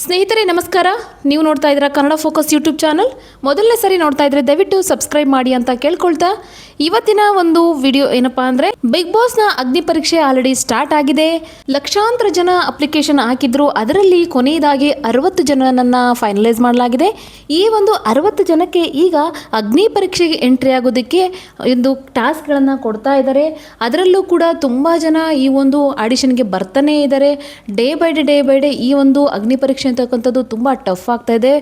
ಸ್ನೇಹಿತರೆ ನಮಸ್ಕಾರ. ನೀವು ನೋಡ್ತಾ ಇದ್ದೀರಾ ಕನ್ನಡ ಫೋಕಸ್ ಯೂಟ್ಯೂಬ್ ಚಾನಲ್. ಮೊದಲನೇ ಸರಿ ನೋಡ್ತಾ ಇದ್ರೆ ದಯವಿಟ್ಟು ಸಬ್ಸ್ಕ್ರೈಬ್ ಮಾಡಿ ಅಂತ ಕೇಳ್ಕೊಳ್ತಾ ಇವತ್ತಿನ ಒಂದು ವಿಡಿಯೋ ಏನಪ್ಪಾ ಅಂದರೆ ಬಿಗ್ ಬಾಸ್ನ ಅಗ್ನಿ ಪರೀಕ್ಷೆ ಆಲ್ರೆಡಿ ಸ್ಟಾರ್ಟ್ ಆಗಿದೆ. ಲಕ್ಷಾಂತರ ಜನ ಅಪ್ಲಿಕೇಶನ್ ಹಾಕಿದ್ರು. ಅದರಲ್ಲಿ ಕೊನೆಯದಾಗಿ 60 ಜನನನ್ನು ಫೈನಲೈಸ್ ಮಾಡಲಾಗಿದೆ. ಈ ಒಂದು 60 ಜನಕ್ಕೆ ಈಗ ಅಗ್ನಿ ಪರೀಕ್ಷೆಗೆ ಎಂಟ್ರಿ ಆಗೋದಕ್ಕೆ ಒಂದು ಟಾಸ್ಕ್ಗಳನ್ನು ಕೊಡ್ತಾ ಇದ್ದಾರೆ. ಅದರಲ್ಲೂ ಕೂಡ ತುಂಬ ಜನ ಈ ಒಂದು ಆಡಿಷನ್ಗೆ ಬರ್ತಾನೆ ಇದ್ದಾರೆ. ಡೇ ಬೈ ಡೇ ಈ ಒಂದು ಅಗ್ನಿ ಪರೀಕ್ಷೆ ಅಂತಕ್ಕಂಥದ್ದು ತುಂಬ ಟಫ್ ಆಗ್ತಾ ಇದೆ.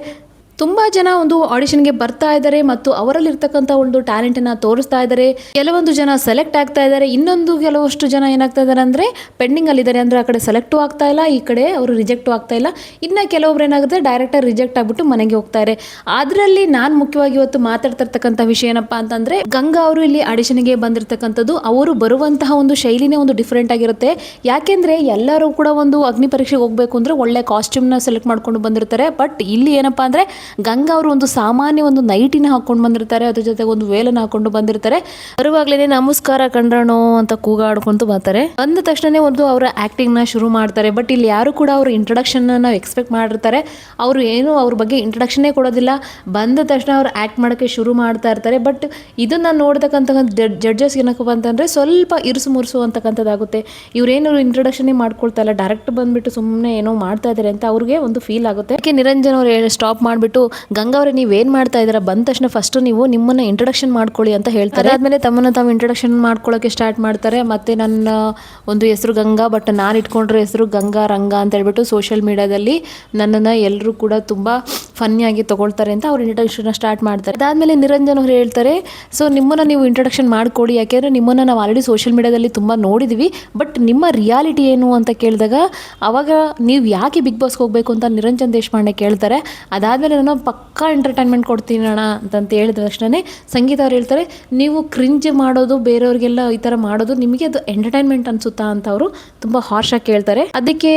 ತುಂಬ ಜನ ಒಂದು ಆಡಿಷನ್ಗೆ ಬರ್ತಾ ಇದ್ದಾರೆ ಮತ್ತು ಅವರಲ್ಲಿರ್ತಕ್ಕಂಥ ಒಂದು ಟ್ಯಾಲೆಂಟನ್ನು ತೋರಿಸ್ತಾ ಇದ್ದಾರೆ. ಕೆಲವೊಂದು ಜನ ಸೆಲೆಕ್ಟ್ ಆಗ್ತಾ ಇದ್ದಾರೆ, ಇನ್ನೊಂದು ಕೆಲವಷ್ಟು ಜನ ಏನಾಗ್ತಾ ಇದ್ದಾರೆ ಅಂದರೆ ಪೆಂಡಿಂಗಲ್ಲಿದ್ದಾರೆ. ಅಂದರೆ ಆ ಕಡೆ ಸೆಲೆಕ್ಟು ಆಗ್ತಾ ಇಲ್ಲ, ಈ ಕಡೆ ಅವರು ರಿಜೆಕ್ಟು ಆಗ್ತಾ ಇಲ್ಲ. ಇನ್ನು ಕೆಲವೊಬ್ರು ಏನಾಗುತ್ತೆ ಡೈರೆಕ್ಟಾಗಿ ರಿಜೆಕ್ಟ್ ಆಗಿಬಿಟ್ಟು ಮನೆಗೆ ಹೋಗ್ತಾರೆ. ಅದರಲ್ಲಿ ನಾನು ಮುಖ್ಯವಾಗಿ ಇವತ್ತು ಮಾತಾಡ್ತಿರ್ತಕ್ಕಂಥ ವಿಷಯ ಏನಪ್ಪ ಅಂತಂದರೆ ಗಂಗಾ ಅವರು ಇಲ್ಲಿ ಆಡಿಷನ್ಗೆ ಬಂದಿರತಕ್ಕಂಥದ್ದು. ಅವರು ಬರುವಂತಹ ಒಂದು ಶೈಲಿನೇ ಒಂದು ಡಿಫ್ರೆಂಟ್ ಆಗಿರುತ್ತೆ. ಯಾಕೆಂದರೆ ಎಲ್ಲರೂ ಕೂಡ ಒಂದು ಅಗ್ನಿ ಪರೀಕ್ಷೆಗೆ ಹೋಗಬೇಕು ಅಂದರೆ ಒಳ್ಳೆ ಕಾಸ್ಟ್ಯೂಮ್ನ ಸೆಲೆಕ್ಟ್ ಮಾಡ್ಕೊಂಡು ಬಂದಿರ್ತಾರೆ. ಬಟ್ ಇಲ್ಲಿ ಏನಪ್ಪ ಅಂದರೆ ಗಂಗಾ ಅವರು ಒಂದು ಸಾಮಾನ್ಯ ಒಂದು ನೈಟಿನ ಹಾಕೊಂಡು ಬಂದಿರ್ತಾರೆ, ಅದ್ರ ಜೊತೆಗೆ ಒಂದು ವೇಲನ್ನು ಹಾಕೊಂಡು ಬಂದಿರ್ತಾರೆ. ಬರುವಾಗಲೇ ನಮಸ್ಕಾರ ಕಂಡ್ರಣೋ ಅಂತ ಕೂಗಾಡ್ಕೊಂತ ಬರ್ತಾರೆ. ಬಂದ ತಕ್ಷಣ ಒಂದು ಅವರ ಆ್ಯಕ್ಟಿಂಗ್ನ ಶುರು ಮಾಡ್ತಾರೆ. ಬಟ್ ಇಲ್ಲಿ ಯಾರು ಕೂಡ ಅವ್ರ ಇಂಟ್ರೊಡಕ್ಷನ್ ನಾವು ಎಕ್ಸ್ಪೆಕ್ಟ್ ಮಾಡಿರ್ತಾರೆ. ಅವರು ಏನು ಅವ್ರ ಬಗ್ಗೆ ಇಂಟ್ರೊಡಕ್ಷನ್ನೇ ಕೊಡೋದಿಲ್ಲ. ಬಂದ ತಕ್ಷಣ ಅವ್ರು ಆ್ಯಕ್ಟ್ ಮಾಡೋಕ್ಕೆ ಶುರು ಮಾಡ್ತಾ ಇರ್ತಾರೆ. ಬಟ್ ಇದನ್ನು ನೋಡ್ತಕ್ಕಂಥ ಜಡ್ಜಸ್ ಏನಕ್ಕಪ್ಪ ಅಂತಂದರೆ ಸ್ವಲ್ಪ ಇರುಸು ಮುರುಸು ಅಂತಕ್ಕಂಥದ್ದಾಗುತ್ತೆ. ಇವರೇನು ಇಂಟ್ರೊಡಕ್ಷನ್ನೇ ಮಾಡ್ಕೊಳ್ತಾ ಇಲ್ಲ, ಡೈರೆಕ್ಟ್ ಬಂದುಬಿಟ್ಟು ಸುಮ್ಮನೆ ಏನೋ ಮಾಡ್ತಾ ಇದ್ದಾರೆ ಅಂತ ಅವ್ರಿಗೆ ಒಂದು ಫೀಲ್ ಆಗುತ್ತೆ. ಅದಕ್ಕೆ ನಿರಂಜನ್ ಅವರು ಸ್ಟಾಪ್ ಮಾಡಿಬಿಟ್ಟು ಗಂಗಾ ಅವರೇ ನೀವೇನು ಮಾಡ್ತಾ ಇದ್ದೀರಾ, ಬಂದ ತಕ್ಷಣ ಫಸ್ಟ್ ನೀವು ನಿಮ್ಮನ್ನು ಇಂಟ್ರೊಡಕ್ಷನ್ ಮಾಡ್ಕೊಳ್ಳಿ ಅಂತ ಹೇಳ್ತಾರೆ. ಅದಾದಮೇಲೆ ತಮ್ಮನ್ನು ತಾವು ಇಂಟ್ರೊಡಕ್ಷನ್ ಮಾಡ್ಕೊಳ್ಳೋಕ್ಕೆ ಸ್ಟಾರ್ಟ್ ಮಾಡ್ತಾರೆ. ಮತ್ತು ನನ್ನ ಒಂದು ಹೆಸರು ಗಂಗಾ, ಬಟ್ ನಾನು ಇಟ್ಕೊಂಡಿರೋ ಹೆಸರು ಗಂಗಾ ರಂಗ ಅಂತ ಹೇಳ್ಬಿಟ್ಟು ಸೋಷಿಯಲ್ ಮೀಡಿಯಾದಲ್ಲಿ ನನ್ನನ್ನು ಎಲ್ಲರೂ ಕೂಡ ತುಂಬ ಫನ್ನಿಯಾಗಿ ತೊಗೊಳ್ತಾರೆ ಅಂತ ಅವ್ರು ಇಂಟ್ರೊಡಕ್ಷನ್ ಸ್ಟಾರ್ಟ್ ಮಾಡ್ತಾರೆ. ಅದಾದಮೇಲೆ ನಿರಂಜನ್ ಅವರು ಹೇಳ್ತಾರೆ, ಸೊ ನಿಮ್ಮನ್ನು ನೀವು ಇಂಟ್ರೊಡಕ್ಷನ್ ಮಾಡ್ಕೊಳ್ಳಿ, ಯಾಕೆಂದರೆ ನಿಮ್ಮನ್ನು ನಾವು ಆಲ್ರೆಡಿ ಸೋಷಿಯಲ್ ಮೀಡಿಯಾದಲ್ಲಿ ತುಂಬ ನೋಡಿದ್ವಿ. ಬಟ್ ನಿಮ್ಮ ರಿಯಾಲಿಟಿ ಏನು ಅಂತ ಕೇಳಿದಾಗ ಅವಾಗ ನೀವು ಯಾಕೆ ಬಿಗ್ ಬಾಸ್ಗೆ ಹೋಗಬೇಕು ಅಂತ ನಿರಂಜನ್ ದೇಶಪಾಂಡೆ ಕೇಳ್ತಾರೆ. ಅದಾದಮೇಲೆ ನಾನು ಪಕ್ಕಾ ಎಂಟರ್ಟೈನ್ಮೆಂಟ್ ಕೊಡ್ತೀನಿ ಅಣ್ಣ ಅಂತಂತ ಹೇಳಿದ ತಕ್ಷಣ ಸಂಗೀತ ಅವ್ರು ಹೇಳ್ತಾರೆ, ನೀವು ಕ್ರಿಂಜ್ ಮಾಡೋದು ಬೇರೆಯವ್ರಿಗೆಲ್ಲ ಈ ಥರ ಮಾಡೋದು ನಿಮಗೆ ಅದು ಎಂಟರ್ಟೈನ್ಮೆಂಟ್ ಅನಿಸುತ್ತಾ ಅಂತ ಅವರು ತುಂಬ ಹಾರ್ಷಾಗಿ ಕೇಳ್ತಾರೆ. ಅದಕ್ಕೆ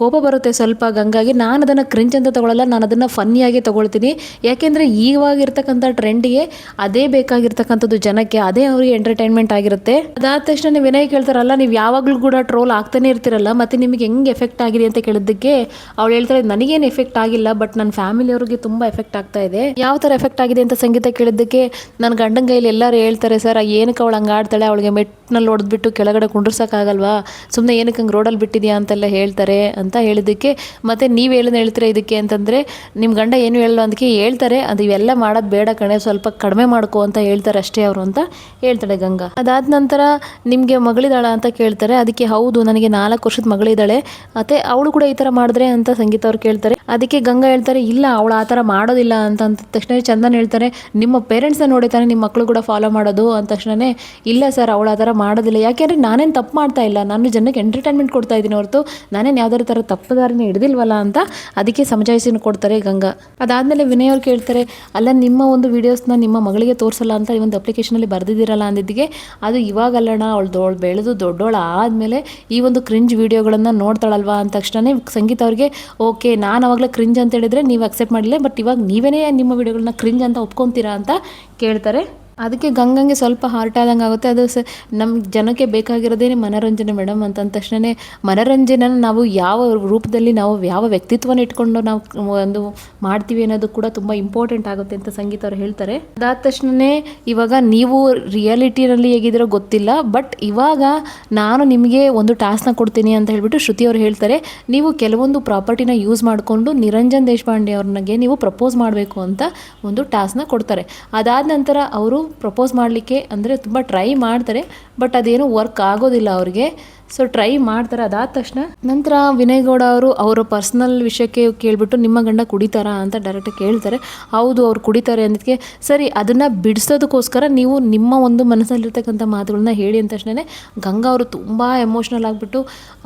ಕೋಪ ಬರುತ್ತೆ ಸ್ವಲ್ಪ ಗಂಗಾಗಿ. ನಾನು ಅದನ್ನು ಕ್ರಿಂಜ್ ಅಂತ ತೊಗೊಳ್ಳಲ್ಲ, ನಾನು ಅದನ್ನು ಫನ್ನಿಯಾಗಿ ತೊಗೊಳ್ತೀನಿ. ಯಾಕೆಂದರೆ ಈವಾಗಿರ್ತಕ್ಕಂಥ ಟ್ರೆಂಡಿಗೆ ಅದೇ ಬೇಕಾಗಿರ್ತಕ್ಕಂಥದ್ದು ಜನಕ್ಕೆ, ಅದೇ ಅವ್ರಿಗೆ ಎಂಟರ್ಟೈನ್ಮೆಂಟ್ ಆಗಿರುತ್ತೆ. ಅದಾದ ತಕ್ಷಣ ವಿನಯ್ ಕೇಳ್ತಾರಲ್ಲ, ನೀವು ಯಾವಾಗಲೂ ಕೂಡ ಟ್ರೋಲ್ ಆಗ್ತಾನೆ ಇರ್ತಿರಲ್ಲ, ಮತ್ತು ನಿಮಗೆ ಹೆಂಗೆ ಎಫೆಕ್ಟ್ ಆಗಿದೆ ಅಂತ ಕೇಳಿದ್ದಕ್ಕೆ ಅವಳು ಹೇಳ್ತಾರೆ, ನನಗೇನು ಎಫೆಕ್ಟ್ ಆಗಿಲ್ಲ, ಬಟ್ ನನ್ನ ಫ್ಯಾಮಿಲಿಯವ್ರಿಗೆ ತುಂಬ ಎಫೆಕ್ಟ್ ಆಗ್ತಾ ಇದೆ. ಯಾವ ಥರ ಎಫೆಕ್ಟ್ ಆಗಿದೆ ಅಂತ ಸಂಗೀತ ಕೇಳಿದ್ದಕ್ಕೆ ನನ್ನ ಗಂಡನ ಕೈಯಲ್ಲಿ ಎಲ್ಲರೂ ಹೇಳ್ತಾರೆ, ಸರ್ ಏನಕ್ಕೆ ಅವಳು ಹಂಗೆ ಆಡ್ತಾಳೆ, ಅವಳಿಗೆ ಮೆಟ್ನಲ್ಲಿ ಹೊಡೆದ್ಬಿಟ್ಟು ಕೆಳಗಡೆ ಕುಂಡ್ರಸೋಕ್ಕಾಗಲ್ವಾ, ಸುಮ್ಮನೆ ಏನಕ್ಕೆ ಹಂಗೆ ರೋಡಲ್ಲಿ ಬಿಟ್ಟಿದ್ಯಾ ಅಂತೆಲ್ಲ ಹೇಳ್ತಾರೆ ಅಂತ ಹೇಳಿದ್ದಕ್ಕೆ, ಮತ್ತು ನೀವು ಹೇಳ್ತೀರಾ ಇದಕ್ಕೆ ಅಂತಂದರೆ ನಿಮ್ಮ ಗಂಡ ಏನು ಹೇಳಲ್ಲ ಅದಕ್ಕೆ ಹೇಳ್ತಾರೆ, ಅದು ಇವೆಲ್ಲ ಮಾಡೋದು ಬೇಡ ಕಣೆ, ಸ್ವಲ್ಪ ಕಡಿಮೆ ಮಾಡ್ಕೋ ಅಂತ ಹೇಳ್ತಾರೆ ಅಷ್ಟೇ ಅವರು ಅಂತ ಹೇಳ್ತಾಳೆ ಗಂಗಾ. ಅದಾದ ನಂತರ ನಿಮಗೆ ಮಗಳಿದ್ದಾಳ ಅಂತ ಕೇಳ್ತಾರೆ. ಅದಕ್ಕೆ ಹೌದು, ನನಗೆ 4 ವರ್ಷದ ಮಗಳಿದ್ದಾಳೆ, ಮತ್ತು ಅವಳು ಕೂಡ ಈ ಥರ ಮಾಡಿದ್ರೆ ಅಂತ ಸಂಗೀತ ಅವ್ರು ಕೇಳ್ತಾರೆ. ಅದಕ್ಕೆ ಗಂಗಾ ಹೇಳ್ತಾರೆ, ಇಲ್ಲ ಅವಳು ಆ ಥರ ಮಾಡೋದಿಲ್ಲ ಅಂತ ತಕ್ಷಣ ಚಂದನ್ ಹೇಳ್ತಾರೆ, ನಿಮ್ಮ ಪೇರೆಂಟ್ಸ್ನ ನೋಡಿತಾನೆ ನಿಮ್ಮ ಮಕ್ಕಳು ಕೂಡ ಫಾಲೋ ಮಾಡೋದು ಅಂತ ತಕ್ಷಣ ಇಲ್ಲ ಸರ್ ಅವಳು ಆ ಥರ ಮಾಡೋದಿಲ್ಲ, ಯಾಕೆಂದರೆ ನಾನೇನು ತಪ್ಪು ಮಾಡ್ತಾ ಇಲ್ಲ, ನಾನು ಜನಕ್ಕೆ ಎಂಟರ್ಟೈನ್ಮೆಂಟ್ ಕೊಡ್ತಾ ಇದ್ದೀನಿ ಹೊರತು ನಾನೇನು ಯಾವುದಾದ್ರು ಥರ ತಪ್ಪು ದಾರಿನ ಹಿಡಿದಿಲ್ವಲ್ಲ ಅಂತ ಅದಕ್ಕೆ ಸಮಜಾಯಿಸಿನ ಕೊಡ್ತಾರೆ ಗಂಗಾ. ಅದಾದಮೇಲೆ ವಿನಯ್ ಅವ್ರು ಕೇಳ್ತಾರೆ, ಅಲ್ಲ ನಿಮ್ಮ ಒಂದು ವೀಡಿಯೋಸ್ನ ನಿಮ್ಮ ಮಗಳಿಗೆ ತೋರಿಸಲ್ಲ ಅಂತ ಈ ಒಂದು ಅಪ್ಲಿಕೇಶನಲ್ಲಿ ಬರೆದಿದ್ದೀರಲ್ಲ ಅಂದಿದ್ದಕ್ಕೆ, ಅದು ಇವಾಗಲ್ಲಣ್ಣ ಅವಳು ಬೆಳೆದು ದೊಡ್ಡೋಳು ಆದಮೇಲೆ ಈ ಒಂದು ಕ್ರಿಂಜ್ ವೀಡಿಯೋಗಳನ್ನು ನೋಡ್ತಾಳಲ್ವಾ ಅಂತ ತಕ್ಷಣ ಸಂಗೀತ ಅವ್ರಿಗೆ ಓಕೆ, ನಾನು ಅವಾಗಲೇ ಕ್ರಿಂಜ್ ಅಂತ ಹೇಳಿದರೆ ನೀವು ಅಕ್ಸೆಪ್ಟ್ ಮಾಡಿಲ್ಲ, ಬಟ್ ಇವಾಗ ನೀವೇ ನಿಮ್ಮ ವೀಡಿಯೋಗಳನ್ನ ಕ್ರಿಂಜ್ ಅಂತ ಒಪ್ಕೊತೀರಾ ಅಂತ ಕೇಳ್ತಾರೆ. ಅದಕ್ಕೆ ಗಂಗಂಗೆ ಸ್ವಲ್ಪ ಹಾರ್ಟ್ ಆದಂಗೆ ಆಗುತ್ತೆ. ಅದು ನಮ್ಮ ಜನಕ್ಕೆ ಬೇಕಾಗಿರೋದೇನೆ ಮನೋರಂಜನೆ ಮೇಡಮ್ ಅಂತ ತಕ್ಷಣ ಮನೋರಂಜನೆ ನಾವು ಯಾವ ರೂಪದಲ್ಲಿ ನಾವು ಯಾವ ವ್ಯಕ್ತಿತ್ವನ ಇಟ್ಕೊಂಡು ನಾವು ಒಂದು ಮಾಡ್ತೀವಿ ಅನ್ನೋದು ಕೂಡ ತುಂಬ ಇಂಪಾರ್ಟೆಂಟ್ ಆಗುತ್ತೆ ಅಂತ ಸಂಗೀತ ಅವ್ರು ಹೇಳ್ತಾರೆ. ಅದಾದ ತಕ್ಷಣ ಇವಾಗ ನೀವು ರಿಯಾಲಿಟಿನಲ್ಲಿ ಹೇಗಿದ್ದೀರೋ ಗೊತ್ತಿಲ್ಲ, ಬಟ್ ಇವಾಗ ನಾನು ನಿಮಗೆ ಒಂದು ಟಾಸ್ಕ್ನ ಕೊಡ್ತೀನಿ ಅಂತ ಹೇಳ್ಬಿಟ್ಟು ಶ್ರುತಿ ಅವ್ರು ಹೇಳ್ತಾರೆ. ನೀವು ಕೆಲವೊಂದು ಪ್ರಾಪರ್ಟಿನ ಯೂಸ್ ಮಾಡಿಕೊಂಡು ನಿರಂಜನ್ ದೇಶಪಾಂಡೆ ಅವ್ರನಿಗೆ ನೀವು ಪ್ರಪೋಸ್ ಮಾಡಬೇಕು ಅಂತ ಒಂದು ಟಾಸ್ಕ್ನ ಕೊಡ್ತಾರೆ. ಅದಾದ ನಂತರ ಅವರು ಪ್ರಪೋಸ್ ಮಾಡಲಿಕ್ಕೆ ಅಂದರೆ ತುಂಬ ಟ್ರೈ ಮಾಡ್ತಾರೆ, ಬಟ್ ಅದೇನು ವರ್ಕ್ ಆಗೋದಿಲ್ಲ ಅವ್ರಿಗೆ. ಸೊ ಟ್ರೈ ಮಾಡ್ತಾರೆ. ಅದಾದ ತಕ್ಷಣ ನಂತರ ವಿನಯ್ ಗೌಡ ಅವರು ಅವರ ಪರ್ಸ್ನಲ್ ವಿಷಯಕ್ಕೆ ಕೇಳಿಬಿಟ್ಟು ನಿಮ್ಮ ಗಂಡ ಕುಡಿತಾರಾ ಅಂತ ಡೈರೆಕ್ಟಾಗಿ ಕೇಳ್ತಾರೆ. ಹೌದು ಅವ್ರು ಕುಡಿತಾರೆ ಅಂದಕ್ಕೆ ಸರಿ ಅದನ್ನು ಬಿಡಿಸೋದಕ್ಕೋಸ್ಕರ ನೀವು ನಿಮ್ಮ ಒಂದು ಮನಸ್ಸಲ್ಲಿರ್ತಕ್ಕಂಥ ಮಾತುಗಳನ್ನ ಹೇಳಿ ಅಂದ ತಕ್ಷಣ ಗಂಗಾ ಅವರು ತುಂಬ ಎಮೋಷ್ನಲ್ ಆಗಿಬಿಟ್ಟು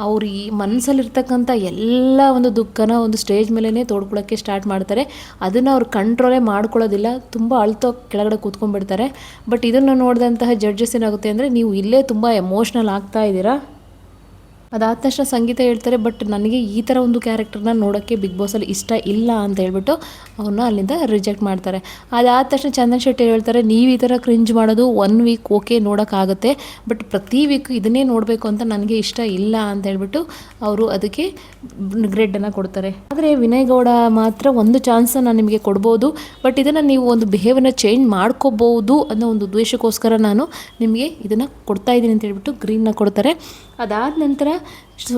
ಅವ್ರು ಈ ಮನಸ್ಸಲ್ಲಿರ್ತಕ್ಕಂಥ ಎಲ್ಲ ಒಂದು ದುಃಖನ ಒಂದು ಸ್ಟೇಜ್ ಮೇಲೇ ತೋಡ್ಕೊಳ್ಳೋಕ್ಕೆ ಸ್ಟಾರ್ಟ್ ಮಾಡ್ತಾರೆ. ಅದನ್ನು ಅವ್ರು ಕಂಟ್ರೋಲೇ ಮಾಡ್ಕೊಳ್ಳೋದಿಲ್ಲ, ತುಂಬ ಅಳ್ತೋ ಕೆಳಗಡೆ ಕೂತ್ಕೊಂಡ್ಬಿಡ್ತಾರೆ. ಬಟ್ ಇದನ್ನು ನೋಡಿದಂತಹ ಜಡ್ಜಸ್ ಏನಾಗುತ್ತೆ ಅಂದರೆ ನೀವು ಇಲ್ಲೇ ತುಂಬ ಎಮೋಷ್ನಲ್ ಆಗ್ತಾ ಇದ್ದೀರಾ. ಅದಾದ ತಕ್ಷಣ ಸಂಗೀತ ಹೇಳ್ತಾರೆ, ಬಟ್ ನನಗೆ ಈ ಥರ ಒಂದು ಕ್ಯಾರೆಕ್ಟರ್ನ ನೋಡೋಕ್ಕೆ ಬಿಗ್ ಬಾಸಲ್ಲಿ ಇಷ್ಟ ಇಲ್ಲ ಅಂತ ಹೇಳ್ಬಿಟ್ಟು ಅವನ್ನ ಅಲ್ಲಿಂದ ರಿಜೆಕ್ಟ್ ಮಾಡ್ತಾರೆ. ಅದಾದ ತಕ್ಷಣ ಚಂದನ್ ಶೆಟ್ಟಿ ಹೇಳ್ತಾರೆ, ನೀವು ಈ ಥರ ಕ್ರಿಂಜ್ ಮಾಡೋದು 1 ವೀಕ್ ಓಕೆ ನೋಡೋಕ್ಕಾಗುತ್ತೆ, ಬಟ್ ಪ್ರತಿ ವೀಕ್ ಇದನ್ನೇ ನೋಡಬೇಕು ಅಂತ ನನಗೆ ಇಷ್ಟ ಇಲ್ಲ ಅಂತ ಹೇಳ್ಬಿಟ್ಟು ಅವರು ಅದಕ್ಕೆ ಗ್ರೇಡನ್ನು ಕೊಡ್ತಾರೆ. ಆದರೆ ವಿನಯ್ ಗೌಡ ಮಾತ್ರ ಒಂದು ಚಾನ್ಸನ್ನು ನಿಮಗೆ ಕೊಡ್ಬೋದು, ಬಟ್ ಇದನ್ನು ನೀವು ಒಂದು ಬಿಹೇವನ್ನ ಚೇಂಜ್ ಮಾಡ್ಕೋಬೋದು ಅನ್ನೋ ಒಂದು ಉದ್ದೇಶಕ್ಕೋಸ್ಕರ ನಾನು ನಿಮಗೆ ಇದನ್ನು ಕೊಡ್ತಾ ಇದ್ದೀನಿ ಅಂತ ಹೇಳ್ಬಿಟ್ಟು ಗ್ರೀನ್ನ ಕೊಡ್ತಾರೆ. ಅದಾದ ನಂತರ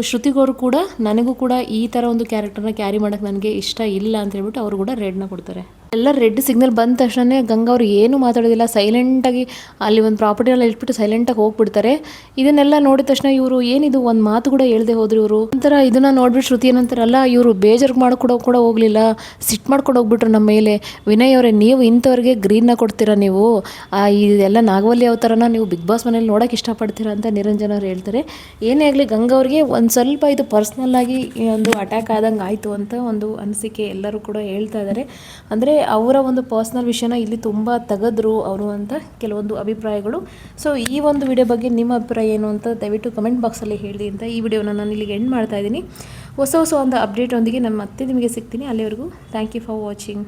ಶ್ರುತಿಗೌರು ಕೂಡ ನನಗೂ ಕೂಡ ಈ ಥರ ಒಂದು ಕ್ಯಾರೆಕ್ಟರ್ನ ಕ್ಯಾರಿ ಮಾಡೋಕ್ಕೆ ನನಗೆ ಇಷ್ಟ ಇಲ್ಲ ಅಂತ ಹೇಳ್ಬಿಟ್ಟು ಅವರು ಕೂಡ ರೆಡ್ನ ಕೊಡ್ತಾರೆ. ಎಲ್ಲ ರೆಡ್ ಸಿಗ್ನಲ್ ಬಂದ ತಕ್ಷಣ ಗಂಗಾ ಅವರು ಏನು ಮಾತಾಡೋದಿಲ್ಲ, ಸೈಲೆಂಟಾಗಿ ಅಲ್ಲಿ ಒಂದು ಪ್ರಾಪರ್ಟಿನೆಲ್ಲ ಇಟ್ಬಿಟ್ಟು ಸೈಲೆಂಟಾಗಿ ಹೋಗ್ಬಿಡ್ತಾರೆ. ಇದನ್ನೆಲ್ಲ ನೋಡಿದ ತಕ್ಷಣ ಇವರು ಏನಿದು ಒಂದು ಮಾತು ಕೂಡ ಹೇಳ್ದೆ ಹೋದ್ರು ಇವರು. ನಂತರ ಇದನ್ನು ನೋಡ್ಬಿಟ್ಟು ಶ್ರುತಿ ಏನಂತಾರಲ್ಲ, ಇವರು ಬೇಜಾರು ಮಾಡ್ಕೊಡೋ ಕೂಡ ಹೋಗಲಿಲ್ಲ, ಸಿಟ್ಟು ಮಾಡ್ಕೊಂಡು ಹೋಗ್ಬಿಟ್ರು ನಮ್ಮ ಮೇಲೆ. ವಿನಯ್ ಅವರೇ, ನೀವು ಇಂಥವ್ರಿಗೆ ಗ್ರೀನ್ನ ಕೊಡ್ತೀರಾ, ನೀವು ಇದೆಲ್ಲ ನಾಗವಲ್ಲಿ ಅವತಾರನ ನೀವು ಬಿಗ್ ಬಾಸ್ ಮನೇಲಿ ನೋಡೋಕೆ ಇಷ್ಟಪಡ್ತೀರಾ ಅಂತ ನಿರಂಜನ್ ಅವ್ರು ಹೇಳ್ತಾರೆ. ಏನೇ ಆಗಲಿ ಗಂಗಾ ಅವ್ರಿಗೆ ಒಂದು ಸ್ವಲ್ಪ ಇದು ಪರ್ಸ್ನಲ್ಲಾಗಿ ಒಂದು ಅಟ್ಯಾಕ್ ಆದಂಗೆ ಆಯಿತು ಅಂತ ಒಂದು ಅನಿಸಿಕೆ ಎಲ್ಲರೂ ಕೂಡ ಹೇಳ್ತಾ ಇದ್ದಾರೆ. ಅಂದರೆ ಅವರ ಒಂದು ಪರ್ಸ್ನಲ್ ವಿಷಯನ ಇಲ್ಲಿ ತುಂಬ ತೆಗೆದ್ರು ಅವರು ಅಂತ ಕೆಲವೊಂದು ಅಭಿಪ್ರಾಯಗಳು. ಸೊ ಈ ಒಂದು ವಿಡಿಯೋ ಬಗ್ಗೆ ನಿಮ್ಮ ಅಭಿಪ್ರಾಯ ಏನು ಅಂತ ದಯವಿಟ್ಟು ಕಮೆಂಟ್ ಬಾಕ್ಸಲ್ಲಿ ಹೇಳಿ ಅಂತ ಈ ವಿಡಿಯೋನ ನಾನು ಇಲ್ಲಿಗೆ ಎಂಡ್ ಮಾಡ್ತಾ ಇದ್ದೀನಿ. ಹೊಸ ಒಂದು ಅಪ್ಡೇಟ್ ಒಂದಿಗೆ ನಾನು ಮತ್ತೆ ನಿಮಗೆ ಸಿಗ್ತೀನಿ. ಅಲ್ಲಿವರೆಗೂ ಥ್ಯಾಂಕ್ ಯು ಫಾರ್ ವಾಚಿಂಗ್.